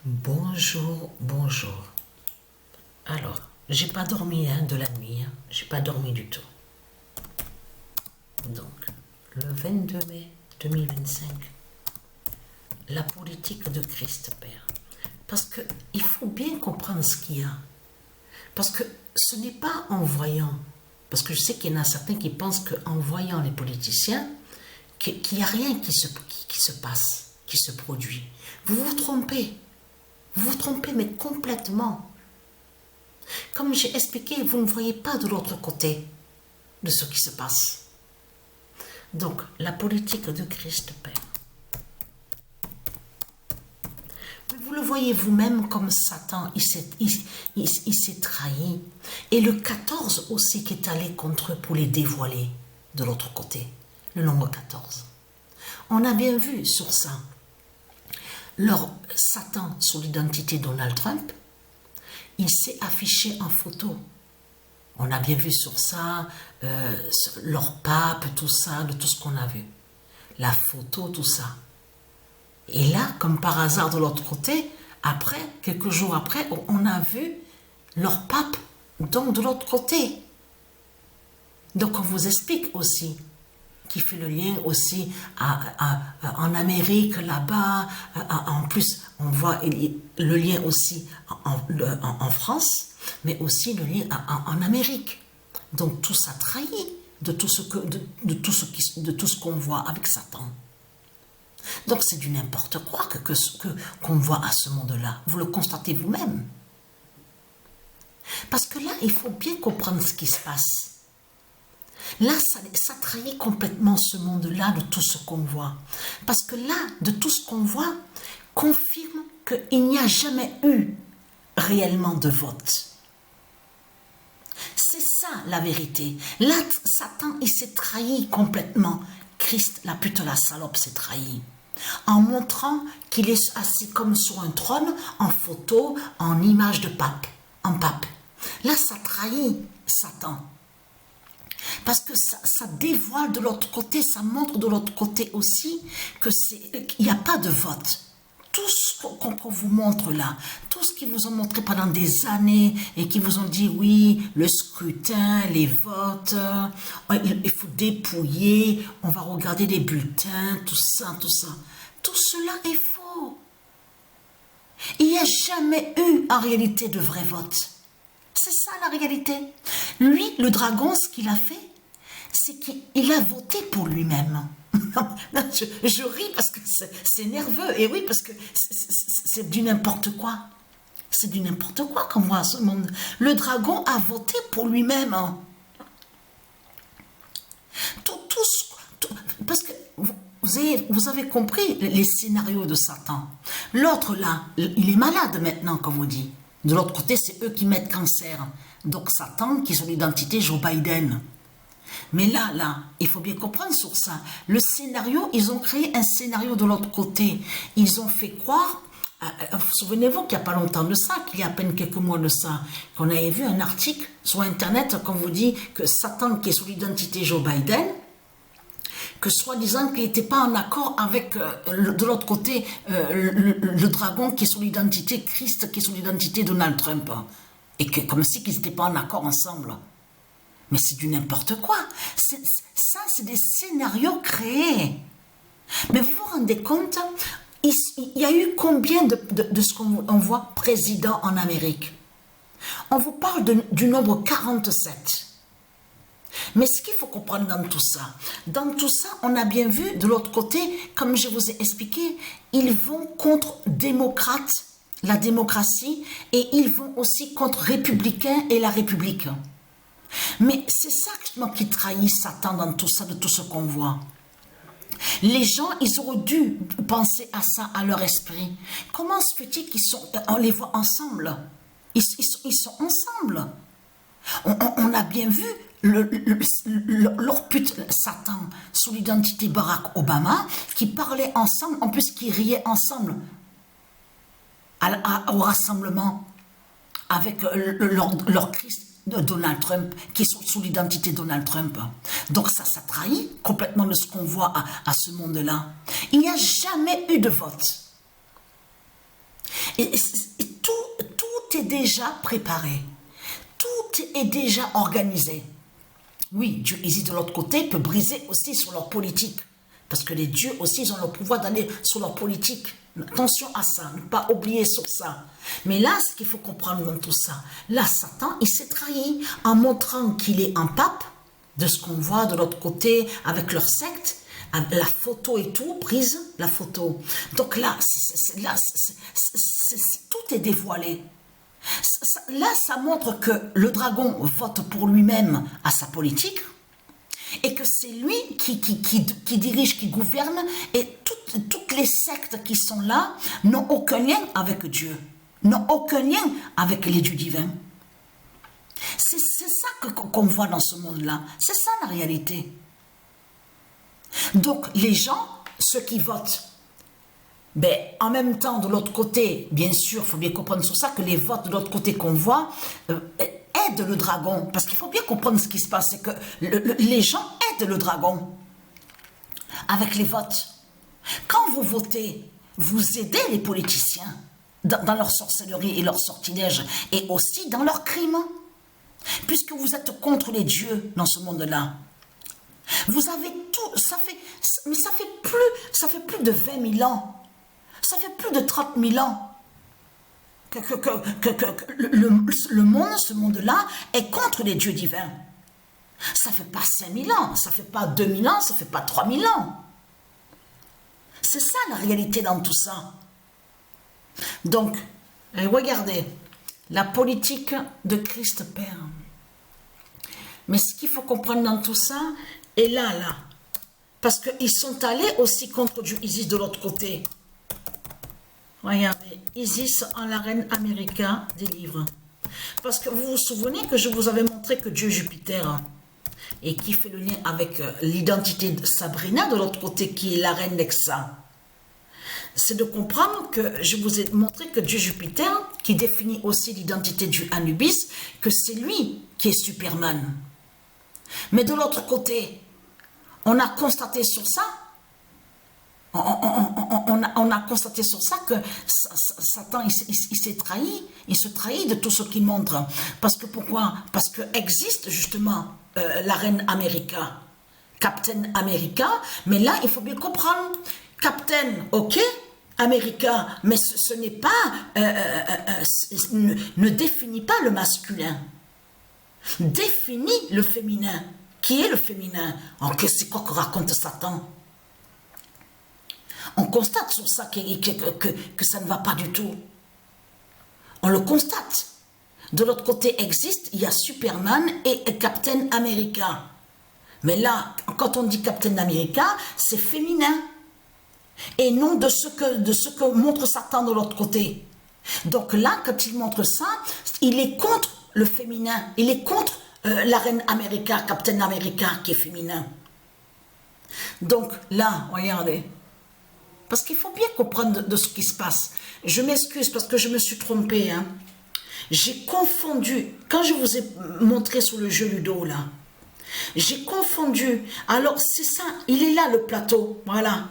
Bonjour, bonjour. Alors, j'ai pas dormi de la nuit, j'ai pas dormi du tout. Donc, le 22 mai 2025, la politique de Christ Père. Parce que il faut bien comprendre ce qu'il y a. Parce que ce n'est pas en voyant, parce que je sais qu'il y en a certains qui pensent qu'en voyant les politiciens, qu'il n'y a rien qui se passe, qui se produit. Vous vous trompez. Vous vous trompez, mais complètement. Comme j'ai expliqué, vous ne voyez pas de l'autre côté de ce qui se passe. Donc, la politique de Christ Père. Vous le voyez vous-même comme Satan, il s'est trahi. Et le 14 aussi qui est allé contre eux pour les dévoiler de l'autre côté, le nombre 14. On a bien vu sur ça. Leur Satan sur l'identité Donald Trump, il s'est affiché en photo. On a bien vu sur ça, leur pape, tout ça, de tout ce qu'on a vu. La photo, tout ça. Et là, comme par hasard de l'autre côté, après, quelques jours après, on a vu leur pape, donc de l'autre côté. Donc on vous explique aussi, qui fait le lien aussi en Amérique, là-bas. En plus, on voit le lien aussi en France, mais aussi le lien en Amérique. Donc tout ça trahit de tout ce qu'on voit avec Satan. Donc c'est du n'importe quoi qu'on voit à ce monde-là. Vous le constatez vous-même. Parce que là, il faut bien comprendre ce qui se passe. Là, ça trahit complètement ce monde-là de tout ce qu'on voit. Parce que là, de tout ce qu'on voit, confirme qu'il n'y a jamais eu réellement de vote. C'est ça la vérité. Là, Satan, il s'est trahi complètement. Christ, la pute, la salope, s'est trahi. En montrant qu'il est assis comme sur un trône, en photo, en image de pape, en pape. Là, ça trahit Satan. Parce que ça dévoile de l'autre côté, ça montre de l'autre côté aussi qu'il n'y a pas de vote. Tout ce qu'on vous montre là, tout ce qu'ils vous ont montré pendant des années et qui vous ont dit oui, le scrutin, les votes, il faut dépouiller, on va regarder les bulletins, tout ça. Tout cela est faux. Il n'y a jamais eu en réalité de vrai vote. C'est ça la réalité. Lui, le dragon, ce qu'il a fait, c'est qu'il a voté pour lui-même. Je ris parce que c'est nerveux. Et oui, parce que c'est du n'importe quoi. C'est du n'importe quoi qu'on voit à ce monde. Le dragon a voté pour lui-même. Parce que vous avez compris les scénarios de Satan. L'autre là, il est malade maintenant, comme on dit. De l'autre côté, c'est eux qui mettent cancer. Donc Satan, qui est son identité, Joe Biden. Mais là, il faut bien comprendre sur ça. Le scénario, ils ont créé un scénario de l'autre côté. Ils ont fait croire, souvenez-vous qu'il n'y a pas longtemps de ça, qu'il y a à peine quelques mois de ça, qu'on avait vu un article sur Internet, qu'on vous dit que Satan, qui est sous l'identité Joe Biden, que soi-disant qu'il n'était pas en accord avec, de l'autre côté, le dragon qui est sous l'identité Christ, qui est sous l'identité Donald Trump. Et que comme si qu'ils n'étaient pas en accord ensemble. Mais c'est du n'importe quoi. Ça, c'est des scénarios créés. Mais vous vous rendez compte, il y a eu combien de ce qu'on voit président en Amérique? On vous parle du nombre 47. Mais ce qu'il faut comprendre dans tout ça, on a bien vu de l'autre côté, comme je vous ai expliqué, ils vont contre démocrates, la démocratie, et ils vont aussi contre républicains et la République. Mais c'est ça qui trahit Satan dans tout ça, de tout ce qu'on voit. Les gens, ils auraient dû penser à ça, à leur esprit. Comment se fait-il on les voit ensemble? Ils sont ensemble. On a bien vu leur pute Satan sous l'identité Barack Obama, qui parlaient ensemble, en plus qui riaient ensemble au rassemblement avec leur Christ de Donald Trump, qui est sous l'identité Donald Trump. Donc ça trahit complètement de ce qu'on voit à ce monde-là. Il n'y a jamais eu de vote. Et tout est déjà préparé. Tout est déjà organisé. Oui, Dieu existe de l'autre côté, peut briser aussi sur leur politique. Parce que les dieux aussi, ils ont le pouvoir d'aller sur leur politique. Attention à ça, ne pas oublier sur ça. Mais là, ce qu'il faut comprendre dans tout ça, là, Satan, il s'est trahi en montrant qu'il est un pape, de ce qu'on voit de l'autre côté avec leur secte, la photo et tout, prise, la photo. Donc là, tout est dévoilé. Là, ça montre que le dragon vote pour lui-même à sa politique et que c'est lui qui dirige, qui gouverne, et toutes les sectes qui sont là n'ont aucun lien avec Dieu, n'ont aucun lien avec les dieux divins. C'est ça qu'on voit dans ce monde-là. C'est ça la réalité. Donc les gens, ceux qui votent, ben, en même temps, de l'autre côté, bien sûr, il faut bien comprendre sur ça, que les votes de l'autre côté qu'on voit aident le dragon. Parce qu'il faut bien comprendre ce qui se passe, c'est que les gens aident le dragon avec les votes. Quand vous votez, vous aidez les politiciens dans leur sorcellerie et leur sortilège, et aussi dans leurs crimes. Puisque vous êtes contre les dieux dans ce monde-là. Vous avez tout, ça fait plus de 20 000 ans. Ça fait plus de 30 000 ans que le monde, ce monde-là, est contre les dieux divins. Ça fait pas 5 000 ans, ça fait pas 2 000 ans, ça fait pas 3 000 ans. C'est ça la réalité dans tout ça. Donc, regardez, la politique de Christ Père. Mais ce qu'il faut comprendre dans tout ça est là. Parce qu'ils sont allés aussi contre Dieu, Isis de l'autre côté. Regardez, Isis en la reine America des livres. Parce que vous vous souvenez que je vous avais montré que Dieu Jupiter, et qui fait le lien avec l'identité de Sabrina de l'autre côté, qui est la reine Lexa. C'est de comprendre que je vous ai montré que Dieu Jupiter, qui définit aussi l'identité du Anubis, que c'est lui qui est Superman. Mais de l'autre côté, on a constaté sur ça, on a constaté sur ça que Satan, il s'est trahi, il se trahit de tout ce qu'il montre. Parce que pourquoi? Parce que existe justement la reine America, Captain America, mais là, il faut bien comprendre, Captain, ok, America, mais ce n'est pas, ne définit pas le masculin, définit le féminin. Qui est le féminin? C'est quoi que raconte Satan? On constate sur ça que ça ne va pas du tout. On le constate. De l'autre côté existe, il y a Superman et Captain America. Mais là, quand on dit Captain America, c'est féminin. Et non de ce que montre Satan de l'autre côté. Donc là, quand il montre ça, il est contre le féminin. Il est contre la reine America, Captain America, qui est féminin. Donc là, regardez. Parce qu'il faut bien comprendre de ce qui se passe. Je m'excuse parce que je me suis trompée. Hein. J'ai confondu. Quand je vous ai montré sur le jeu Ludo, là, j'ai confondu. Alors, c'est ça. Il est là, le plateau. Voilà.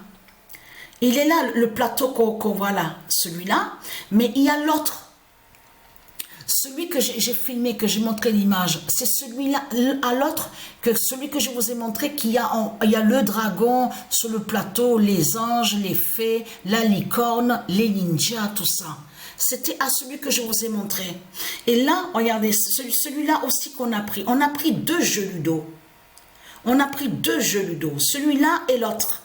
Il est là, le plateau qu'on voit là. Celui-là. Mais il y a l'autre. Celui que j'ai filmé, que j'ai montré l'image, c'est celui-là, à l'autre, que celui que je vous ai montré, il y a le dragon sur le plateau, les anges, les fées, la licorne, les ninjas, tout ça. C'était à celui que je vous ai montré. Et là, regardez, celui-là aussi qu'on a pris. On a pris 2 jeux Ludo. On a pris 2 jeux Ludo, celui-là et l'autre.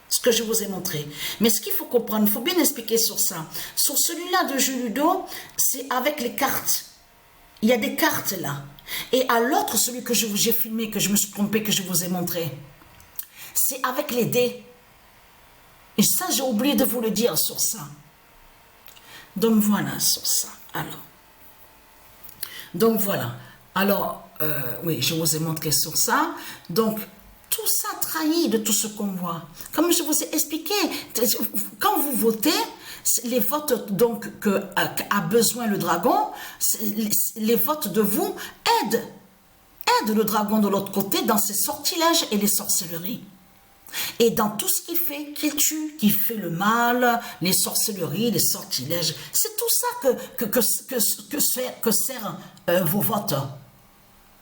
Ce que je vous ai montré. Mais ce qu'il faut comprendre, il faut bien expliquer sur ça. Sur celui-là de jeu Ludo, c'est avec les cartes. Il y a des cartes là. Et à l'autre, celui que j'ai filmé, que je me suis trompé, que je vous ai montré, c'est avec les dés. Et ça, j'ai oublié de vous le dire sur ça. Donc voilà, sur ça. Donc voilà. Alors, oui, je vous ai montré sur ça. Donc, tout ça trahit de tout ce qu'on voit. Comme je vous ai expliqué, quand vous votez, les votes donc que a besoin le dragon, les votes de vous aident le dragon de l'autre côté dans ses sortilèges et les sorcelleries. Et dans tout ce qu'il fait, qu'il tue, qu'il fait le mal, les sorcelleries, les sortilèges, c'est tout ça que sert vos votes.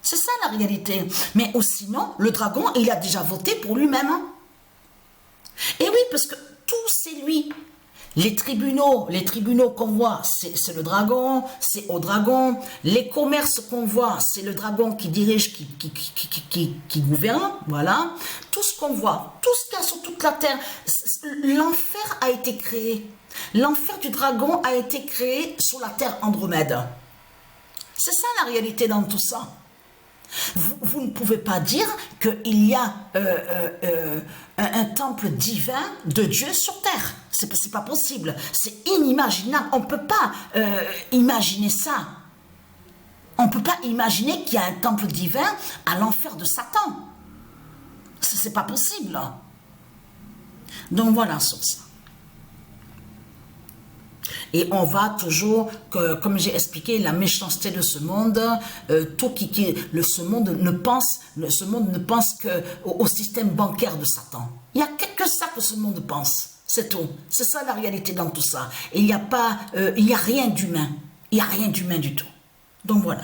C'est ça la réalité. Mais sinon, le dragon, il a déjà voté pour lui-même. Et oui, parce que tout c'est lui. Les tribunaux qu'on voit, c'est le dragon, c'est au dragon. Les commerces qu'on voit, c'est le dragon qui dirige, qui gouverne, voilà. Tout ce qu'on voit, tout ce qu'il y a sur toute la terre, l'enfer a été créé. L'enfer du dragon a été créé sur la terre Andromède. C'est ça la réalité dans tout ça. Vous ne pouvez pas dire qu'il y a un temple divin de Dieu sur terre. C'est pas possible. C'est inimaginable. On ne peut pas imaginer ça. On ne peut pas imaginer qu'il y a un temple divin à l'enfer de Satan. C'est pas possible. Donc voilà sur ça. Et on va toujours, comme j'ai expliqué, la méchanceté de ce monde, ce monde ne pense qu'au système bancaire de Satan. Il n'y a que ça que ce monde pense, c'est tout. C'est ça la réalité dans tout ça. Et il n'y a rien d'humain. Il n'y a rien d'humain du tout. Donc voilà.